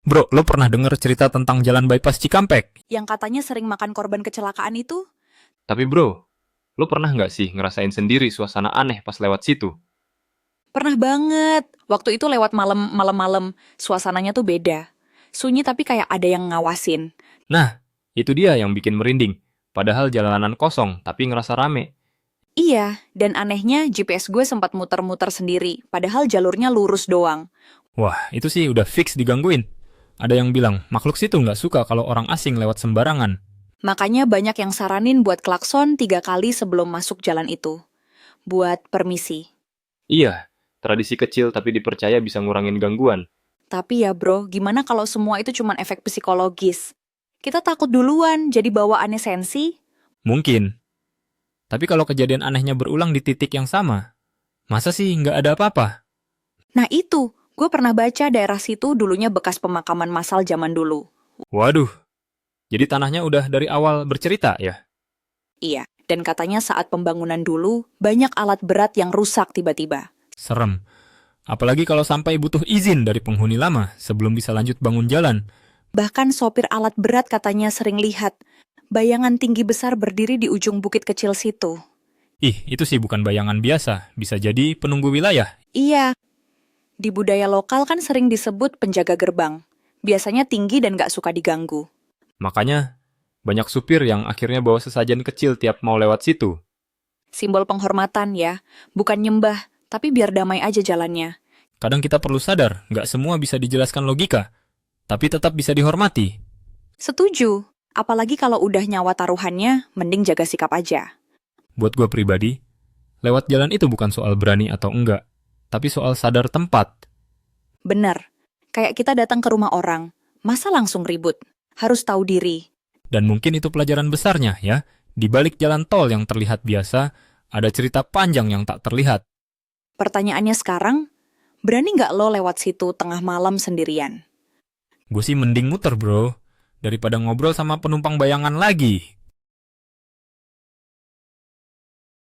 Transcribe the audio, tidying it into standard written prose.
Bro, lo pernah denger cerita tentang jalan bypass Cikampek? Yang katanya sering makan korban kecelakaan itu? Tapi bro, lo pernah nggak sih ngerasain sendiri suasana aneh pas lewat situ? Pernah banget. Waktu itu lewat malam-malam, suasananya tuh beda. Sunyi tapi kayak ada yang ngawasin. Nah, itu dia yang bikin merinding. Padahal jalanan kosong, tapi ngerasa rame. Iya, dan anehnya GPS gue sempat muter-muter sendiri, padahal jalurnya lurus doang. Wah, itu sih udah fix digangguin. Ada yang bilang, makhluk situ nggak suka kalau orang asing lewat sembarangan. Makanya banyak yang saranin buat klakson 3 kali sebelum masuk jalan itu. Buat permisi. Iya, tradisi kecil tapi dipercaya bisa ngurangin gangguan. Tapi ya bro, gimana kalau semua itu cuma efek psikologis? Kita takut duluan, jadi bawaannya sensi? Mungkin. Tapi kalau kejadian anehnya berulang di titik yang sama, masa sih nggak ada apa-apa? Nah itu, gue pernah baca daerah situ dulunya bekas pemakaman massal zaman dulu. Waduh, jadi tanahnya udah dari awal bercerita ya? Iya, dan katanya saat pembangunan dulu, banyak alat berat yang rusak tiba-tiba. Serem. Apalagi kalau sampai butuh izin dari penghuni lama sebelum bisa lanjut bangun jalan. Bahkan sopir alat berat katanya sering lihat bayangan tinggi besar berdiri di ujung bukit kecil situ. Ih, itu sih bukan bayangan biasa. Bisa jadi penunggu wilayah. Iya, di budaya lokal kan sering disebut penjaga gerbang. Biasanya tinggi dan gak suka diganggu. Makanya, banyak supir yang akhirnya bawa sesajen kecil tiap mau lewat situ. Simbol penghormatan ya, bukan nyembah, tapi biar damai aja jalannya. Kadang kita perlu sadar, nggak semua bisa dijelaskan logika, tapi tetap bisa dihormati. Setuju, apalagi kalau udah nyawa taruhannya, mending jaga sikap aja. Buat gue pribadi, lewat jalan itu bukan soal berani atau enggak, tapi soal sadar tempat. Bener, kayak kita datang ke rumah orang, masa langsung ribut? Harus tahu diri. Dan mungkin itu pelajaran besarnya ya, di balik jalan tol yang terlihat biasa, ada cerita panjang yang tak terlihat. Pertanyaannya sekarang, berani nggak lo lewat situ tengah malam sendirian? Gue sih mending muter bro, daripada ngobrol sama penumpang bayangan lagi.